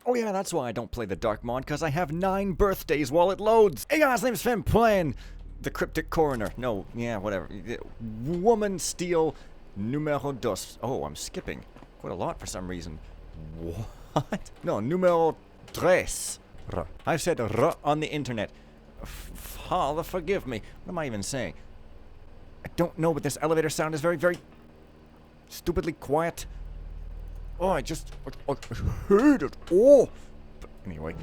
Oh yeah, that's why I don't play the Dark mod, because I have 9 birthdays while it loads. Hey guys, name's Fem playing the Cryptic Coroner. No, yeah, whatever. Woman Steele numero dos. Oh, I'm skipping quite a lot for some reason. What? No, numero tres. I've said r on the internet. Father, forgive me. What am I even saying? I don't know, but this elevator sound is very, very stupidly quiet. Oh, I heard it. Oh. But anyway.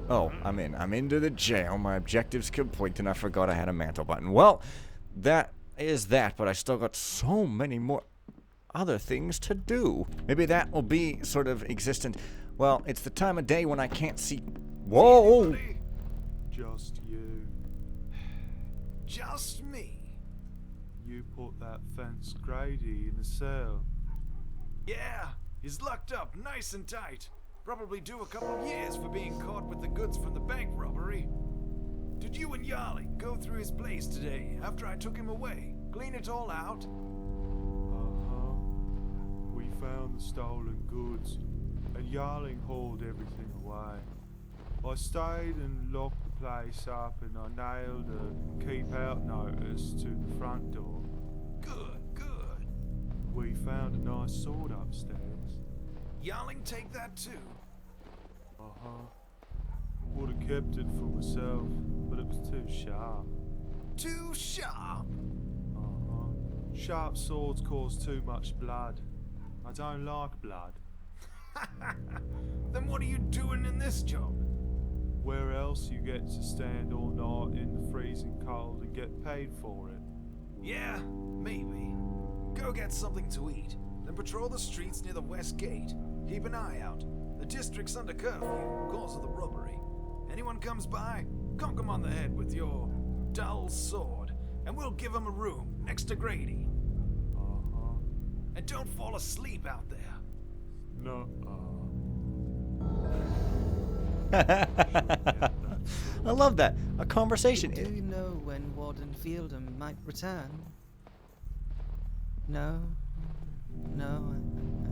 Oh, I'm in. I'm into the jail. My objective's complete, and I forgot I had a mantle button. Well, that is that, but I still got so many more other things to do. Maybe that will be sort of existent. Well, it's the time of day when I can't see. Whoa! Just you. Just me. You put that fence Grady in the cell. Yeah, he's locked up nice and tight. Probably due a couple of years for being caught with the goods from the bank robbery. Did you and Yarling go through his place today after I took him away? Clean it all out? Uh-huh. We found the stolen goods, and Yarling hauled everything away. I stayed and locked the place up, and I nailed a keep out notice to the front door. Good, good. We found a nice sword upstairs. Yarling take that too? Uh-huh. Would have kept it for myself, but it was too sharp. Too sharp? Uh-huh. Sharp swords cause too much blood. I don't like blood. Then what are you doing in this job? Where else you get to stand all night in the freezing cold and get paid for it? Yeah, maybe. Go get something to eat, then patrol the streets near the west gate. Keep an eye out. The district's under curfew because of the robbery. Anyone comes by, conk 'em on the head with your dull sword, and we'll give 'em a room next to Grady. Uh-huh. And don't fall asleep out there. I love that. A conversation. Do you know when Warden Fieldham might return? No? No,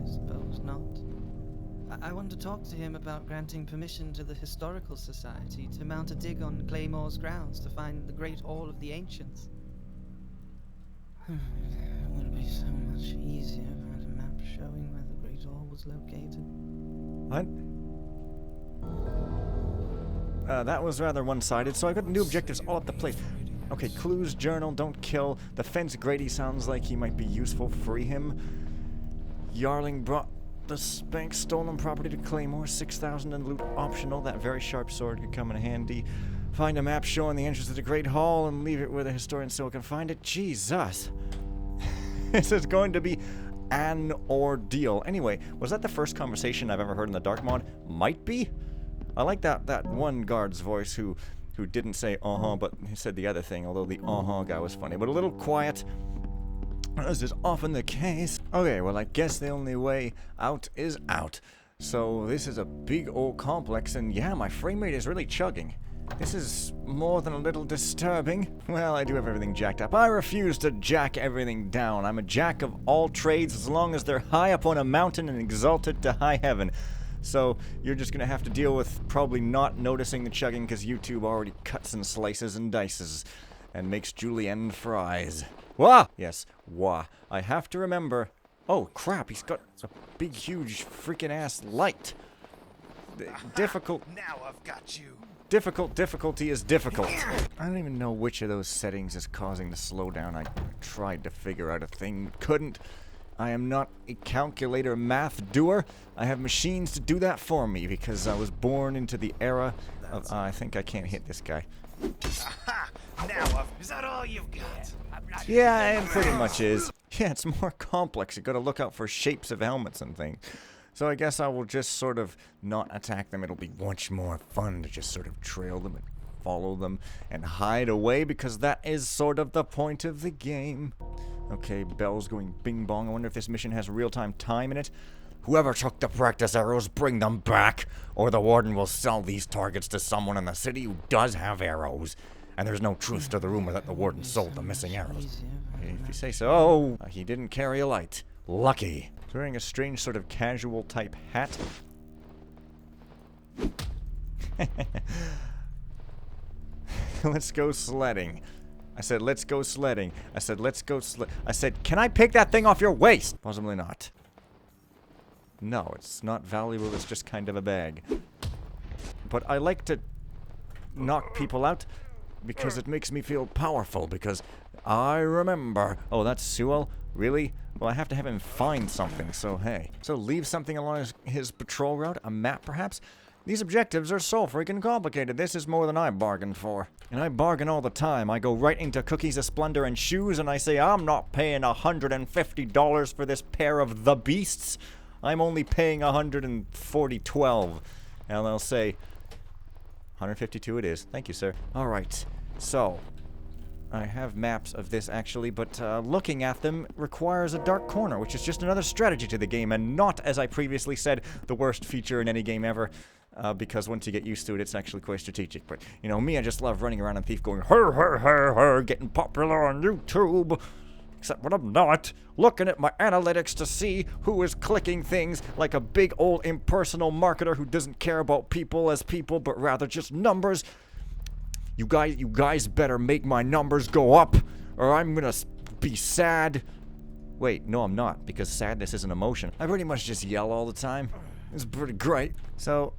I suppose not. I want to talk to him about granting permission to the Historical Society to mount a dig on Cleighmoor's grounds to find the Great Hall of the Ancients. It would be so much easier if I had a map showing where the Great Hall was located. What? That was rather one-sided, so I got new objectives all at the place. Okay, clues, journal, don't kill. The fence Grady sounds like he might be useful. Free him. Yarling brought the bank stolen property to Cleighmoor. 6,000 and loot optional. That very sharp sword could come in handy. Find a map showing the entrance to the Great Hall and leave it where the historian still can find it. Jesus. This is going to be an ordeal. Anyway, was that the first conversation I've ever heard in the Dark mod? Might be. I like that one guard's voice who didn't say uh-huh, but he said the other thing, although the uh-huh guy was funny, but a little quiet, as is often the case. Okay, well, I guess the only way out is out. So this is a big old complex, and yeah, my frame rate is really chugging. This is more than a little disturbing. Well, I do have everything jacked up. I refuse to jack everything down. I'm a jack of all trades as long as they're high up on a mountain and exalted to high heaven. So you're just gonna have to deal with probably not noticing the chugging because YouTube already cuts and slices and dices and makes julienne fries. Wah! Yes, wah. I have to remember. Oh crap, he's got a big huge freaking ass light. Difficult. Now I've got you. Difficulty is difficult. I don't even know which of those settings is causing the slowdown. I tried to figure out a thing, couldn't. I am not a calculator math doer. I have machines to do that for me because I was born into the era of... I think I can't hit this guy. Aha! Is that all you've got? Yeah, it pretty much is. Yeah, it's more complex. You gotta look out for shapes of helmets and things. So I guess I will just sort of not attack them. It'll be much more fun to just sort of trail them and follow them and hide away because that is sort of the point of the game. Okay, bells going bing bong. I wonder if this mission has real-time time in it. Whoever took the practice arrows, bring them back, or the warden will sell these targets to someone in the city who does have arrows. And there's no truth to the rumor that the warden sold the missing arrows. If you say so. Oh, he didn't carry a light. Lucky. He's wearing a strange sort of casual type hat. Let's go sledding. I said, let's go sledding. I said, let's go I said, can I pick that thing off your waist? Possibly not. No, it's not valuable. It's just kind of a bag. But I like to knock people out because it makes me feel powerful, because I remember... Oh, that's Sewell? Really? Well, I have to have him find something, so hey. So leave something along his patrol route? A map, perhaps? These objectives are so freaking complicated. This is more than I bargained for. And I bargain all the time. I go right into Cookies of Splendor and Shoes and I say, I'm not paying $150 for this pair of the beasts. I'm only paying $140.12. And they'll say, $152 it is. Thank you, sir. Alright, so... I have maps of this actually, but looking at them requires a dark corner, which is just another strategy to the game, and not, as I previously said, the worst feature in any game ever, because once you get used to it, it's actually quite strategic. But, you know, me, I just love running around in Thief going, her, her, her, her, getting popular on YouTube, except when I'm not, looking at my analytics to see who is clicking things like a big old impersonal marketer who doesn't care about people as people, but rather just numbers. You guys better make my numbers go up, or I'm gonna be sad. Wait, no I'm not, because sadness is an emotion. I pretty much just yell all the time. It's pretty great. So,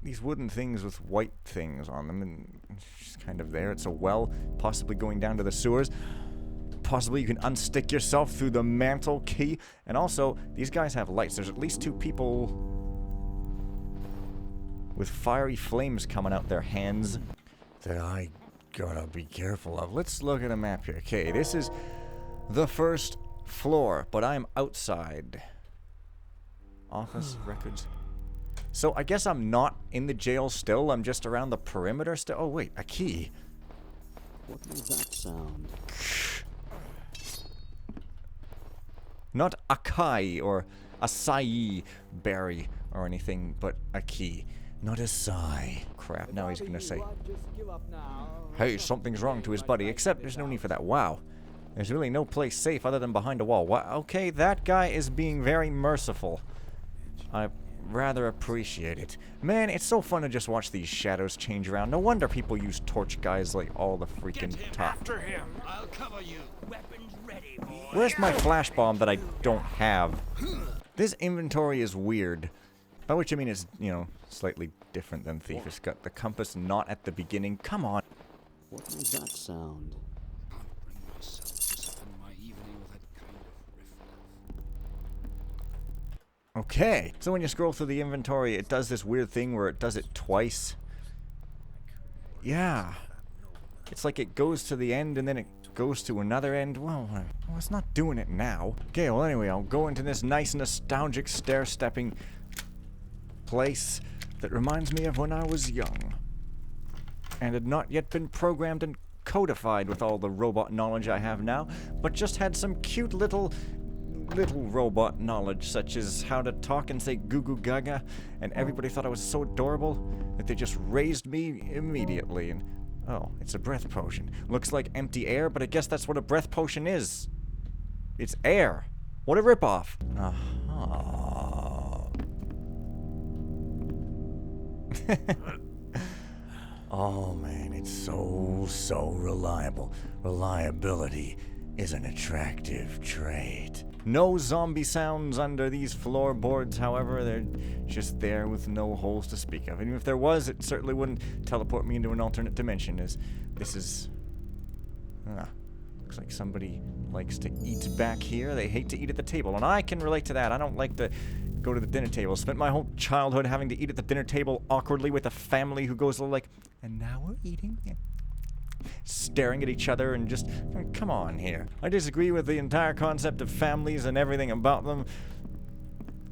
these wooden things with white things on them, and it's just kind of there. It's a well, possibly going down to the sewers. Possibly you can unstick yourself through the mantle key. And also, these guys have lights. There's at least 2 people with fiery flames coming out their hands that I gotta be careful of. Let's look at a map here. Okay, this is the first floor, but I'm outside. Office records. So I guess I'm not in the jail still. I'm just around the perimeter still. Oh wait, a key. What does that sound? Not acai or acai berry or anything, but a key. Not a sigh. Crap, now he's gonna say, hey, something's wrong to his buddy, except there's no need for that. Wow. There's really no place safe other than behind a wall. Okay, that guy is being very merciful. I rather appreciate it. Man, it's so fun to just watch these shadows change around. No wonder people use torch guys like all the freaking time. After him. I'll cover you. Weapons ready, boy. Where's my flash bomb that I don't have? This inventory is weird. By which I mean it's, you know, slightly different than Thief. It's got the compass not at the beginning. Come on. What does that sound? Can't bring myself to spend my evening with that kind of riffraff. Okay. So when you scroll through the inventory, it does this weird thing where it does it twice. Yeah. It's like it goes to the end and then it goes to another end. Well, it's not doing it now. Okay, well anyway, I'll go into this nice nostalgic stair-stepping place that reminds me of when I was young and had not yet been programmed and codified with all the robot knowledge I have now, but just had some cute little robot knowledge, such as how to talk and say goo goo gaga, and everybody thought I was so adorable that they just raised me immediately. And oh, it's a breath potion. Looks like empty air, but I guess that's what a breath potion is. It's air. What a ripoff. Oh man, it's so reliable. Reliability is an attractive trait. No zombie sounds under these floorboards, however, they're just there with no holes to speak of. And if there was, it certainly wouldn't teleport me into an alternate dimension, as this is... looks like somebody likes to eat back here. They hate to eat at the table, and I can relate to that. I don't like to go to the dinner table. Spent my whole childhood having to eat at the dinner table awkwardly with a family who goes like, and now we're eating? Yeah. Staring at each other and just, come on here. I disagree with the entire concept of families and everything about them.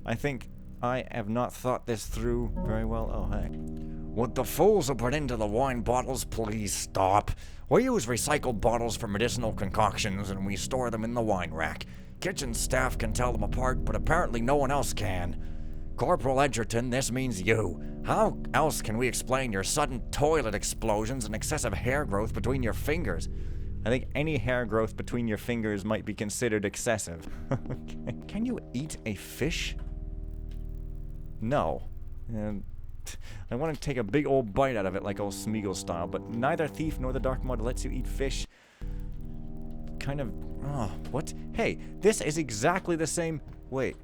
I think I have not thought this through very well. Oh, hey. Would the fools who put into the wine bottles please stop? We use recycled bottles for medicinal concoctions and we store them in the wine rack. Kitchen staff can tell them apart, but apparently no one else can. Corporal Edgerton, this means you. How else can we explain your sudden toilet explosions and excessive hair growth between your fingers? I think any hair growth between your fingers might be considered excessive. Okay. Can you eat a fish? No. I want to take a big old bite out of it like old Smeagol style, but neither Thief nor the Dark Mod lets you eat fish. Kind of... Oh, what? Hey, this is exactly the same... Wait.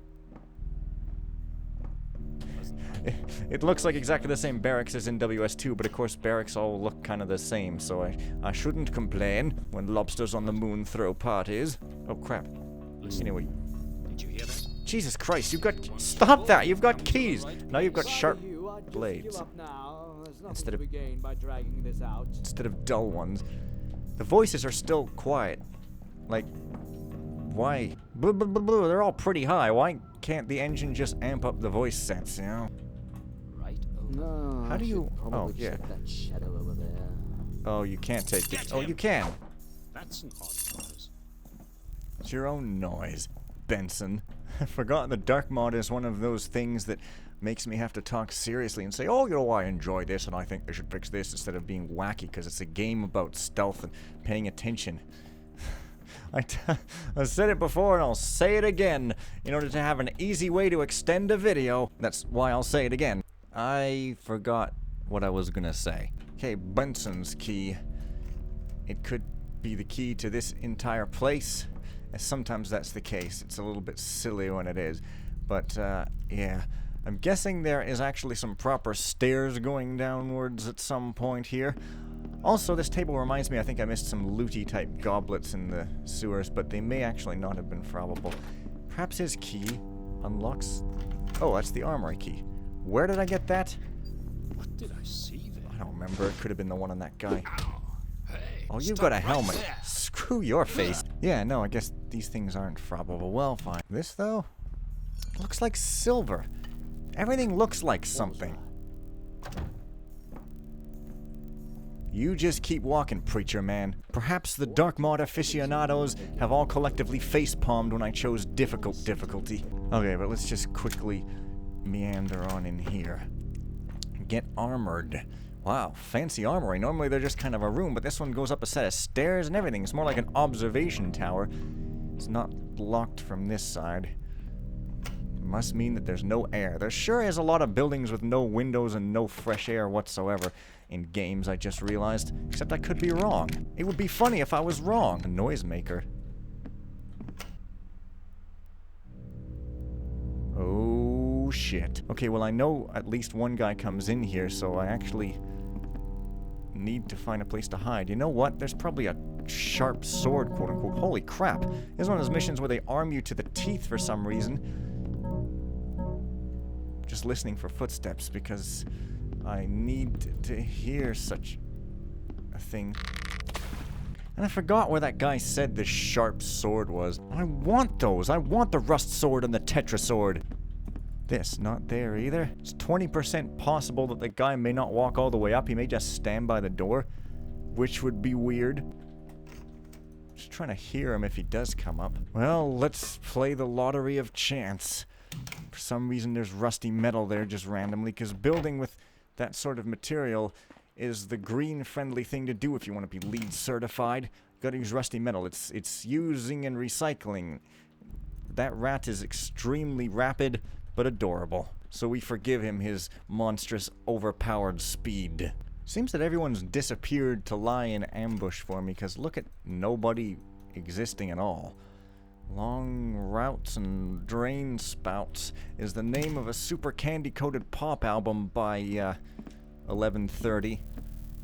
It looks like exactly the same barracks as in WS2, but of course barracks all look kind of the same, so I shouldn't complain when lobsters on the moon throw parties. Oh crap. Anyway. Did you hear that? Jesus Christ, you've got... Stop that! You've got keys! Now you've got sharp blades. Instead of dull ones. The voices are still quiet. Like, why? Blah, blah, blah, blah, they're all pretty high. Why can't the engine just amp up the voice sense, you know? Right. No, How do you... Oh, probably yeah. check that shadow over there. Oh, you can't take it. Oh, you can. That's an odd noise. It's your own noise, Benson. I've forgotten the Dark Mod is one of those things that makes me have to talk seriously and say, oh, you know, I enjoy this and I think they should fix this instead of being wacky because it's a game about stealth and paying attention. I've said it before and I'll say it again in order to have an easy way to extend a video. That's why I'll say it again. I forgot what I was gonna say. Okay, Benson's key. It could be the key to this entire place. Sometimes that's the case. It's a little bit silly when it is. But, yeah. I'm guessing there is actually some proper stairs going downwards at some point here. Also, this table reminds me, I think I missed some looty type goblets in the sewers, but they may actually not have been probable. Perhaps his key unlocks... Oh, that's the armory key. Where did I get that? What did I see there? I don't remember. It could have been the one on that guy. Ow. Hey, Oh, you've stop got a right helmet. there. Screw your face. Yeah, no, I guess these things aren't probable. Well, fine. This, though? Looks like silver. Everything looks like something. You just keep walking, preacher man. Perhaps the Dark Mod aficionados have all collectively face-palmed when I chose difficulty. Okay, but let's just quickly meander on in here. Get armored. Wow, fancy armory. Normally they're just kind of a room, but this one goes up a set of stairs and everything. It's more like an observation tower. It's not locked from this side. Must mean that there's no air. There sure is a lot of buildings with no windows and no fresh air whatsoever in games, I just realized. Except I could be wrong. It would be funny if I was wrong. A noisemaker. Oh, shit. Okay, well I know at least one guy comes in here, so I actually need to find a place to hide. You know what? There's probably a sharp sword, quote-unquote. Holy crap. This is one of those missions where they arm you to the teeth for some reason. Just listening for footsteps because I need to hear such a thing. And I forgot where that guy said the sharp sword was. I want those. I want the rust sword and the tetra sword. This, not there either. It's 20% possible that the guy may not walk all the way up. He may just stand by the door, which would be weird. Just trying to hear him if he does come up. Well, let's play the lottery of chance. For some reason there's rusty metal there just randomly, because building with that sort of material is the green-friendly thing to do if you want to be LEED certified. You gotta use rusty metal. It's using and recycling. That rat is extremely rapid, but adorable. So we forgive him his monstrous, overpowered speed. Seems that everyone's disappeared to lie in ambush for me, because look at nobody existing at all. Long Routes and Drain Spouts is the name of a super candy-coated pop album by, 1130.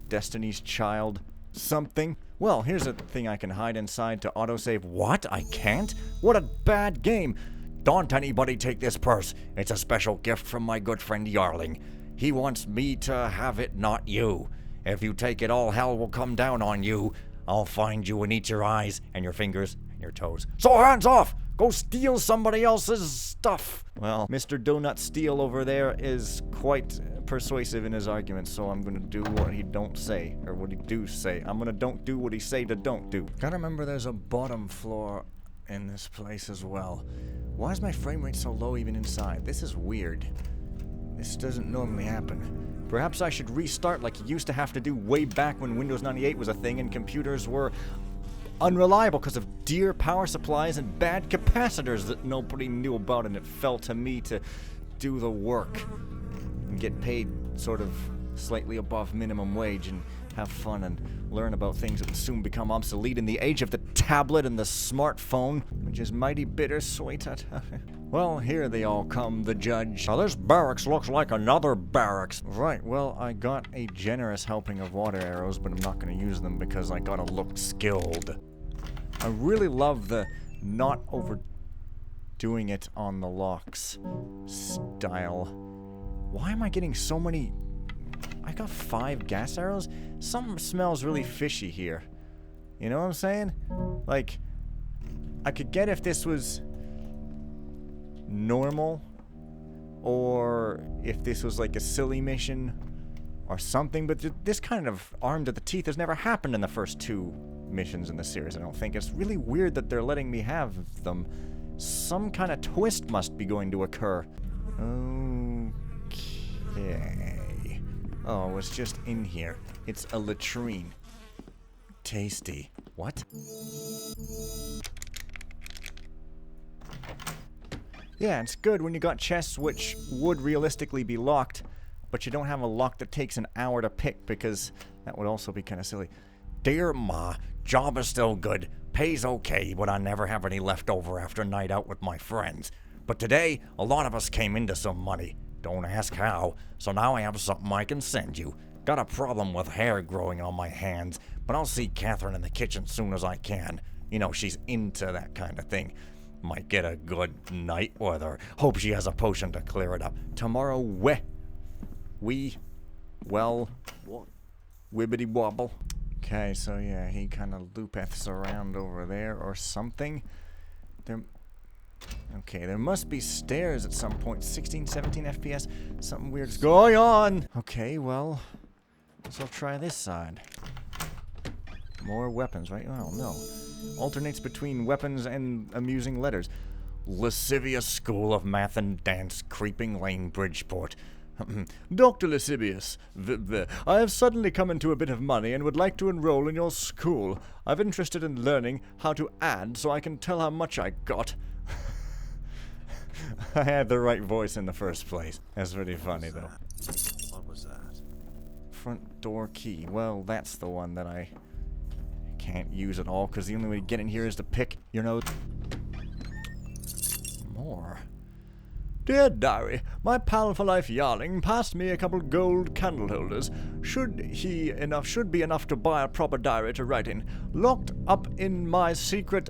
Destiny's Child. Something. Well, here's a thing I can hide inside to autosave. What? I can't? What a bad game. Don't anybody take this purse. It's a special gift from my good friend Yarling. He wants me to have it, not you. If you take it, all hell will come down on you. I'll find you and eat your eyes and your fingers and your toes. So hands off! Go steal somebody else's stuff! Well, Mr. Donut Steele over there is quite persuasive in his arguments, so I'm gonna do what he don't say, or what he do say. I'm gonna don't do what he say to don't do. Gotta remember there's a bottom floor in this place as well. Why is my frame rate so low even inside? This is weird. This doesn't normally happen. Perhaps I should restart like you used to have to do way back when Windows 98 was a thing and computers were unreliable because of dear power supplies and bad capacitors that nobody knew about, and it fell to me to do the work and get paid sort of slightly above minimum wage and have fun and learn about things that will soon become obsolete in the age of the tablet and the smartphone, which is mighty bittersweet. Well, here they all come, the judge. Now this barracks looks like another barracks. Right, well, I got a generous helping of water arrows, but I'm not going to use them because I gotta look skilled. I really love the not overdoing it on the locks style. Why am I getting so many... I got 5 gas arrows? Something smells really fishy here. You know what I'm saying? Like, I could get if this was normal, or if this was like a silly mission or something, but this kind of armed to the teeth has never happened in the first 2 missions in the series, I don't think. It's really weird that they're letting me have them. Some kind of twist must be going to occur. Okay. Oh, it's just in here. It's a latrine. Tasty. What? Yeah, it's good when you got chests which would realistically be locked, but you don't have a lock that takes an hour to pick, because that would also be kind of silly. Dear Ma, job is still good. Pays okay, but I never have any left over after a night out with my friends. But today, a lot of us came into some money. Don't ask how, so now I have something I can send you. Got a problem with hair growing on my hands, but I'll see Catherine in the kitchen soon as I can. You know, she's into that kind of thing. Might get a good night with her. Hope she has a potion to clear it up. Tomorrow, well, wibbity wobble. Okay, so yeah, he kind of loopeths around over there or something. Okay, there must be stairs at some point. 16, 17 FPS. Something weird's going on. Okay, well, let's all try this side. More weapons, right? Oh, no. Alternates between weapons and amusing letters. Lascivious School of Math and Dance, Creeping Lane, Bridgeport. Dr. Lascivious, I have suddenly come into a bit of money and would like to enroll in your school. I'm interested in learning how to add so I can tell how much I got. I had the right voice in the first place. That's pretty funny, though. What was that? Front door key. Well, that's the one that I can't use at all, because the only way to get in here is to pick, you know... More. Dear Diary, my pal for life Yarling passed me a couple gold candle holders. Should be enough to buy a proper diary to write in. Locked up in my secret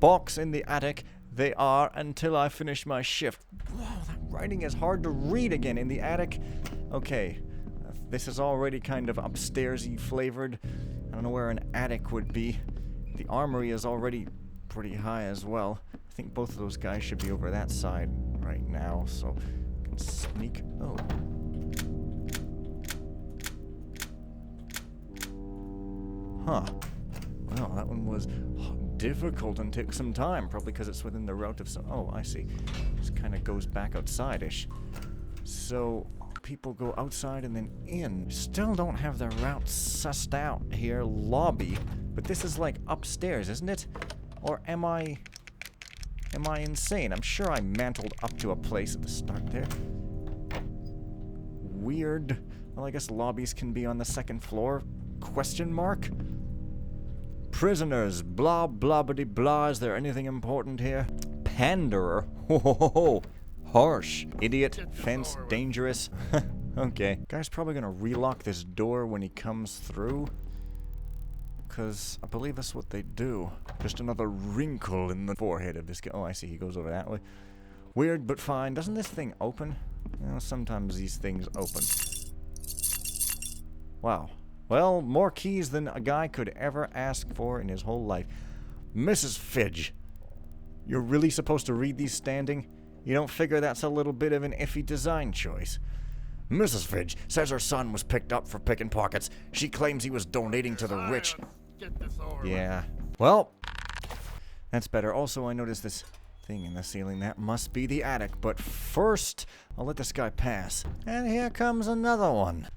box in the attic. They are until I finish my shift. Whoa, that writing is hard to read again in the attic. Okay, this is already kind of upstairsy flavored. I don't know where an attic would be. The armory is already pretty high as well. I think both of those guys should be over that side right now, so I can sneak. Oh. Huh. Well, that one was difficult and took some time, probably because it's within the route of some... Oh, I see. Just kind of goes back outside-ish. So, people go outside and then in. Still don't have the route sussed out here. Lobby. But this is like upstairs, isn't it? Or am I insane? I'm sure I mantled up to a place at the start there. Weird. Well, I guess lobbies can be on the second floor. Question mark? Prisoners, blah blah bitty blah. Is there anything important here? Panderer. Ho ho ho ho. Harsh. Idiot. Fence. Dangerous. Okay. Guy's probably gonna relock this door when he comes through. Because I believe that's what they do. Just another wrinkle in the forehead of this guy. Oh, I see. He goes over that way. Weird, but fine. Doesn't this thing open? You know, sometimes these things open. Wow. Well, more keys than a guy could ever ask for in his whole life. Mrs. Fidge. You're really supposed to read these standing? You don't figure that's a little bit of an iffy design choice. Mrs. Fidge says her son was picked up for picking pockets. She claims he was donating to the rich. Yeah. Well, that's better. Also, I noticed this thing in the ceiling. That must be the attic. But first, I'll let this guy pass. And here comes another one.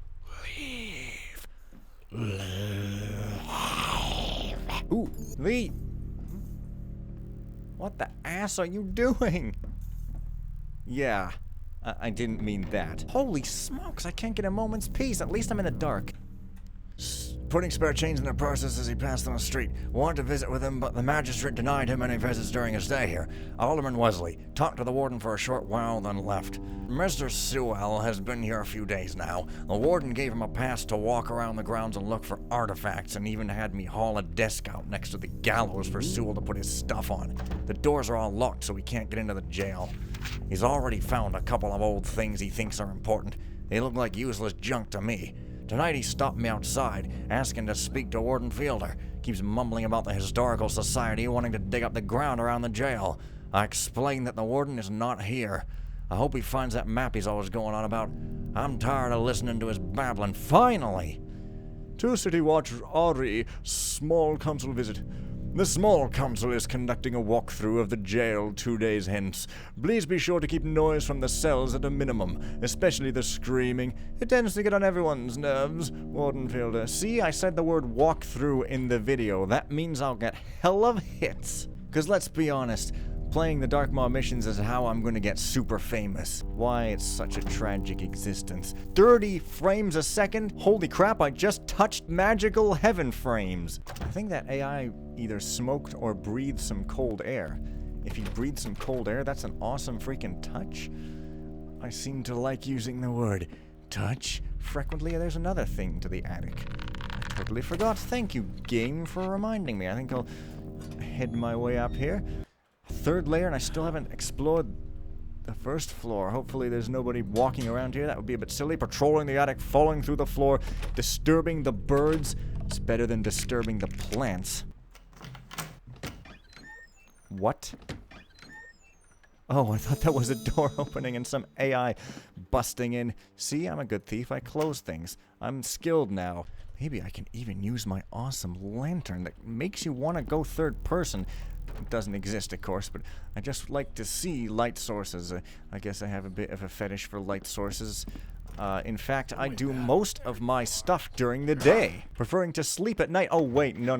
Ooh, Lee! What the ass are you doing? Yeah. I didn't mean that. Holy smokes, I can't get a moment's peace. At least I'm in the dark. Putting spare change in their purses as he passed on the street. Wanted to visit with him, but the magistrate denied him any visits during his stay here. Alderman Wesley talked to the warden for a short while, then left. Mr. Sewell has been here a few days now. The warden gave him a pass to walk around the grounds and look for artifacts, and even had me haul a desk out next to the gallows for Sewell to put his stuff on. The doors are all locked, so he can't get into the jail. He's already found a couple of old things he thinks are important. They look like useless junk to me. Tonight he stopped me outside, asking to speak to Warden Fielder. Keeps mumbling about the Historical Society wanting to dig up the ground around the jail. I explained that the warden is not here. I hope he finds that map he's always going on about. I'm tired of listening to his babbling. Finally! To City Watch Ari, small council visit. The small council is conducting a walkthrough of the jail 2 days hence. Please be sure to keep noise from the cells at a minimum, especially the screaming. It tends to get on everyone's nerves. Warden Fielder. See, I said the word walkthrough in the video. That means I'll get hell of hits. Because let's be honest, playing the Darkmaw missions is how I'm going to get super famous. Why, it's such a tragic existence. 30 frames a second? Holy crap, I just touched magical heaven frames. I think that AI either smoked or breathed some cold air. If you breathe some cold air, that's an awesome freaking touch. I seem to like using the word touch frequently. There's another thing to the attic. I totally forgot. Thank you, game, for reminding me. I think I'll head my way up here. Third layer, and I still haven't explored the first floor. Hopefully there's nobody walking around here. That would be a bit silly. Patrolling the attic, falling through the floor, disturbing the birds. It's better than disturbing the plants. What? Oh, I thought that was a door opening and some AI busting in. See, I'm a good thief. I close things. I'm skilled now. Maybe I can even use my awesome lantern that makes you want to go third person. It doesn't exist, of course, but I just like to see light sources. I guess I have a bit of a fetish for light sources. In fact, I do most of my stuff during the day, preferring to sleep at night. Oh, wait, no,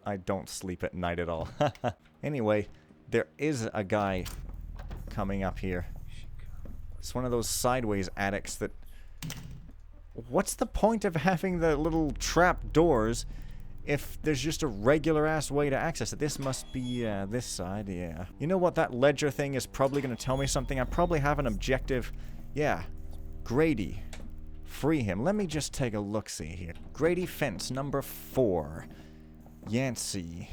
I don't sleep at night at all. Anyway, there is a guy coming up here. It's one of those sideways attics that... What's the point of having the little trap doors if there's just a regular-ass way to access it? This must be, this side, yeah. You know what? That ledger thing is probably going to tell me something. I probably have an objective. Yeah. Grady. Free him. Let me just take a look-see here. Grady Fence, number 4. Yancey.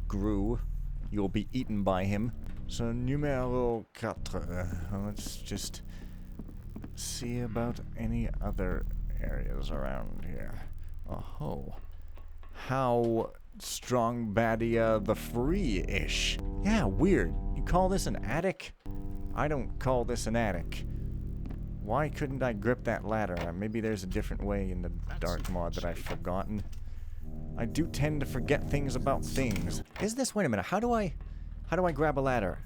Grew. You'll be eaten by him. So, numéro 4. Let's just see about any other areas around here. Oh. How strong baddie the free-ish. Yeah, weird. You call this an attic? I don't call this an attic. Why couldn't I grip that ladder? Maybe there's a different way in the dark mod that I've forgotten. I do tend to forget things about things. Is this... Wait a minute. How do I grab a ladder?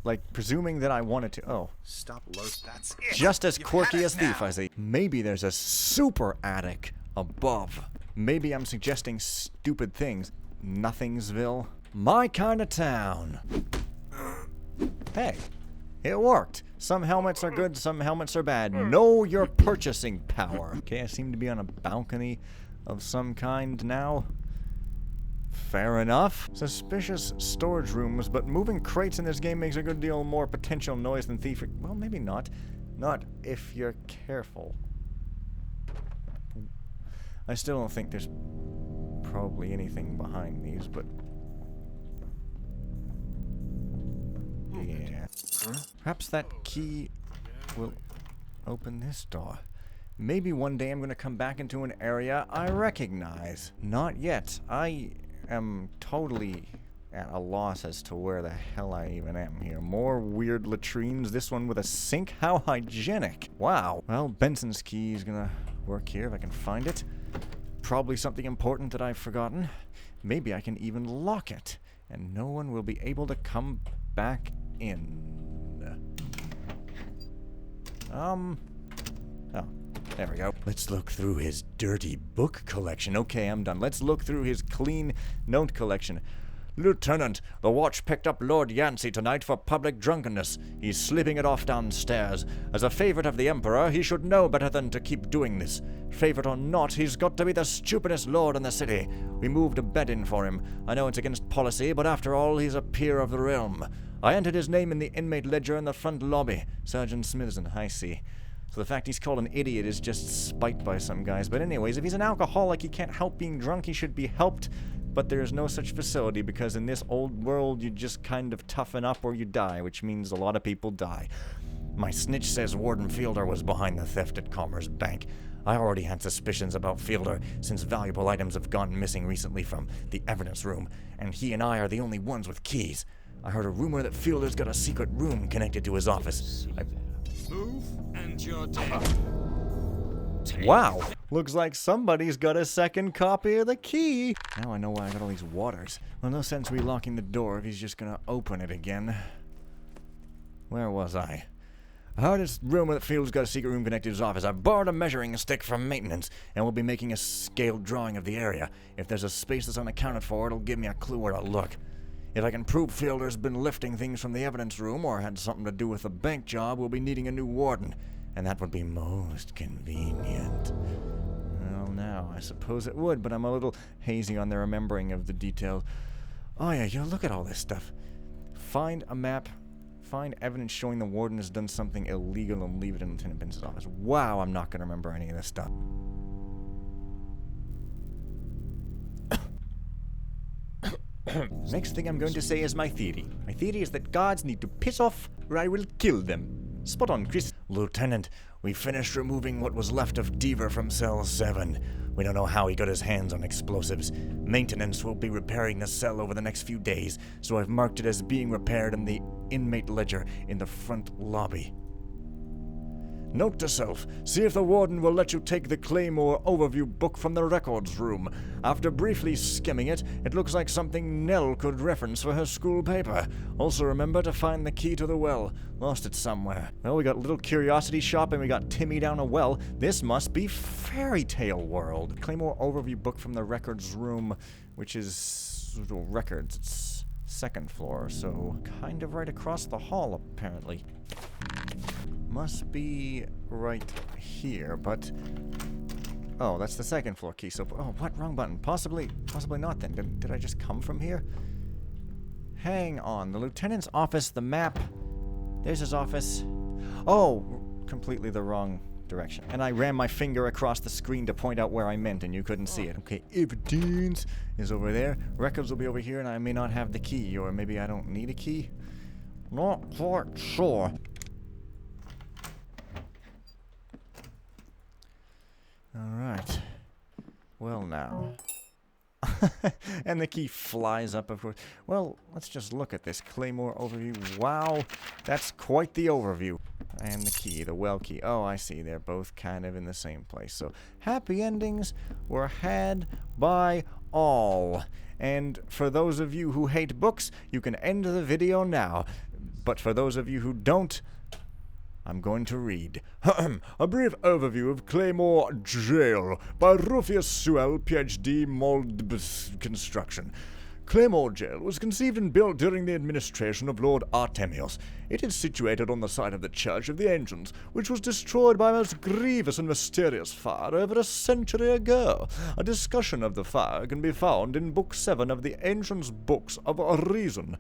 Like, presuming that I wanted to... Oh. Stop that's it. Just as You've quirky had it as thief, now. I see. Maybe there's a super attic above. Maybe I'm suggesting stupid things. Nothingsville. My kind of town. Hey, it worked. Some helmets are good, some helmets are bad. Know your purchasing power. Okay, I seem to be on a balcony of some kind now. Fair enough. Suspicious storage rooms, but moving crates in this game makes a good deal more potential noise than thievery. Well, maybe not. Not if you're careful. I still don't think there's probably anything behind these, but... Yeah. Perhaps that key will open this door. Maybe one day I'm going to come back into an area I recognize. Not yet. I am totally at a loss as to where the hell I even am here. More weird latrines. This one with a sink. How hygienic. Wow. Well, Benson's key is going to work here if I can find it. Probably something important that I've forgotten. Maybe I can even lock it, and no one will be able to come back in. Oh, there we go. Let's look through his dirty book collection. Okay, I'm done. Let's look through his clean note collection. Lieutenant, the watch picked up Lord Yancey tonight for public drunkenness. He's sleeping it off downstairs. As a favorite of the Emperor, he should know better than to keep doing this. Favorite or not, he's got to be the stupidest lord in the city. We moved a bed in for him. I know it's against policy, but after all, he's a peer of the realm. I entered his name in the inmate ledger in the front lobby. Sergeant Smithson, I see. So the fact he's called an idiot is just spite by some guys. But anyways, if he's an alcoholic, he can't help being drunk, he should be helped. But there is no such facility because in this old world you just kind of toughen up or you die, which means a lot of people die. My snitch says Warden Fielder was behind the theft at Commerce Bank. I already had suspicions about Fielder since valuable items have gone missing recently from the evidence room, and he and I are the only ones with keys. I heard a rumor that Fielder's got a secret room connected to his office. Move, and you're dead. Wow. Looks like somebody's got a second copy of the key. Now I know why I got all these waters. Well, no sense relocking the door if he's just gonna open it again. Where was I? I heard it's rumor that Field's got a secret room connected to his office. I borrowed a measuring stick from maintenance, and we'll be making a scaled drawing of the area. If there's a space that's unaccounted for, it'll give me a clue where to look. If I can prove Fielder's been lifting things from the evidence room or had something to do with the bank job, we'll be needing a new warden. And that would be most convenient. Well, now, I suppose it would, but I'm a little hazy on the remembering of the details. Oh yeah, you look at all this stuff. Find a map, find evidence showing the warden has done something illegal and leave it in Lieutenant Benson's office. Wow, I'm not going to remember any of this stuff. Next thing I'm going to say is my theory. My theory is that guards need to piss off or I will kill them. Spot on, Chris. Lieutenant, we finished removing what was left of Deaver from Cell 7. We don't know how he got his hands on explosives. Maintenance will be repairing the cell over the next few days, so I've marked it as being repaired in the inmate ledger in the front lobby. Note to self, see if the warden will let you take the Cleighmoor overview book from the records room. After briefly skimming it, it looks like something Nell could reference for her school paper. Also remember to find the key to the well. Lost it somewhere. Well, we got a little curiosity shop and we got Timmy down a well. This must be fairy tale world. Cleighmoor overview book from the records room, which is records. It's second floor, so kind of right across the hall apparently. Must be right here, but... Oh, that's the second floor key, so... Oh, what? Wrong button. Possibly not then. Did I just come from here? Hang on. The lieutenant's office, the map. There's his office. Oh, completely the wrong direction. And I ran my finger across the screen to point out where I meant, and you couldn't see it. Okay, evidence is over there. Records will be over here, and I may not have the key, or maybe I don't need a key. Not quite sure. Alright. Well now. And the key flies up, of course. Well, let's just look at this Cleighmoor overview. Wow, that's quite the overview. And the key, the well key. Oh, I see. They're both kind of in the same place. So, happy endings were had by all. And for those of you who hate books, you can end the video now. But for those of you who don't, I'm going to read. A brief overview of Cleighmoor Jail by Rufius Sewell, PhD, Mold Construction. Cleighmoor Jail was conceived and built during the administration of Lord Artemius. It is situated on the site of the Church of the Ancients, which was destroyed by a most grievous and mysterious fire over a century ago. A discussion of the fire can be found in Book 7 of the Ancients' Books of Reason.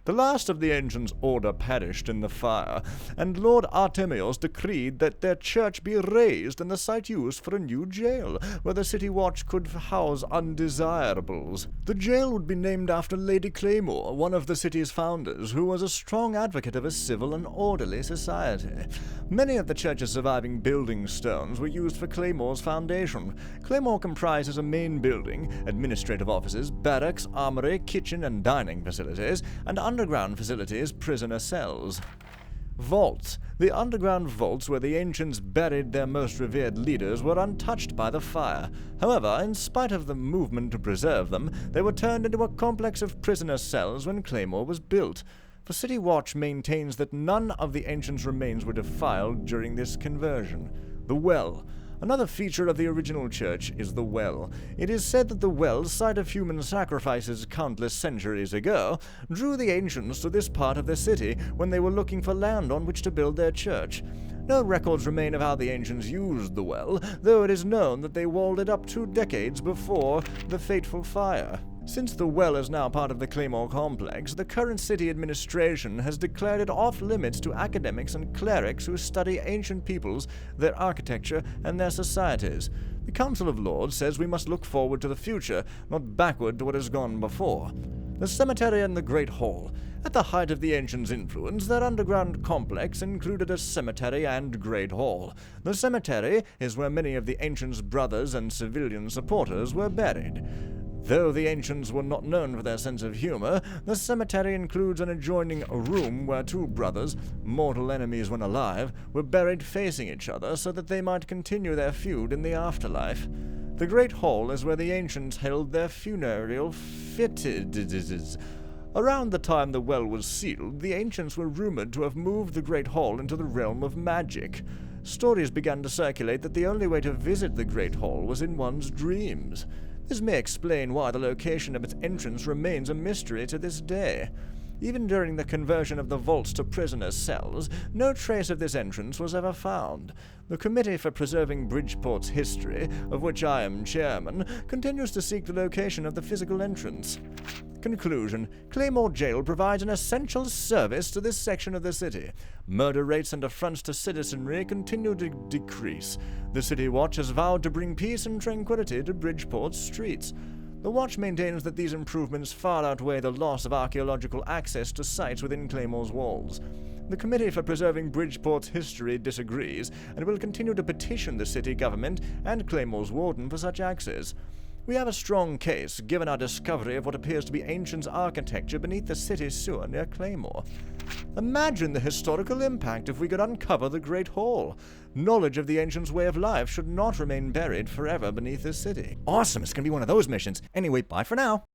The last of the Ancients' order perished in the fire, and Lord Artemius decreed that their church be razed and the site used for a new jail, where the city watch could house undesirables. The jail would be named after Lady Cleighmoor, one of the city's founders, who was a strong advocate of a civil and orderly society. Many of the church's surviving building stones were used for Cleigmoor's foundation. Cleighmoor comprises a main building, administrative offices, barracks, armory, kitchen and dining facilities, and underground facilities, prisoner cells. Vaults. The underground vaults where the ancients buried their most revered leaders were untouched by the fire. However, in spite of the movement to preserve them, they were turned into a complex of prisoner cells when Cleighmoor was built. The City Watch maintains that none of the ancients' remains were defiled during this conversion. The well. Another feature of the original church is the well. It is said that the well, site of human sacrifices countless centuries ago, drew the ancients to this part of the city when they were looking for land on which to build their church. No records remain of how the ancients used the well, though it is known that they walled it up 2 decades before the fateful fire. Since the well is now part of the Cleighmoor complex, the current city administration has declared it off-limits to academics and clerics who study ancient peoples, their architecture, and their societies. The Council of Lords says we must look forward to the future, not backward to what has gone before. The cemetery and the Great Hall. At the height of the ancients' influence, their underground complex included a cemetery and Great Hall. The cemetery is where many of the ancients' brothers and civilian supporters were buried. Though the ancients were not known for their sense of humor, the cemetery includes an adjoining room where 2 brothers, mortal enemies when alive, were buried facing each other so that they might continue their feud in the afterlife. The Great Hall is where the ancients held their funereal fittids. Around the time the well was sealed, the ancients were rumored to have moved the Great Hall into the realm of magic. Stories began to circulate that the only way to visit the Great Hall was in one's dreams. This may explain why the location of its entrance remains a mystery to this day. Even during the conversion of the vaults to prisoners' cells, no trace of this entrance was ever found. The Committee for Preserving Bridgeport's History, of which I am chairman, continues to seek the location of the physical entrance. Conclusion. Cleighmoor Jail provides an essential service to this section of the city. Murder rates and affronts to citizenry continue to decrease. The City Watch has vowed to bring peace and tranquility to Bridgeport's streets. The Watch maintains that these improvements far outweigh the loss of archaeological access to sites within Cleigmoor's walls. The Committee for Preserving Bridgeport's History disagrees and will continue to petition the city government and Cleigmoor's warden for such access. We have a strong case, given our discovery of what appears to be ancient architecture beneath the city sewer near Cleighmoor. Imagine the historical impact if we could uncover the Great Hall. Knowledge of the ancients' way of life should not remain buried forever beneath this city. Awesome, it's gonna be one of those missions. Anyway, bye for now.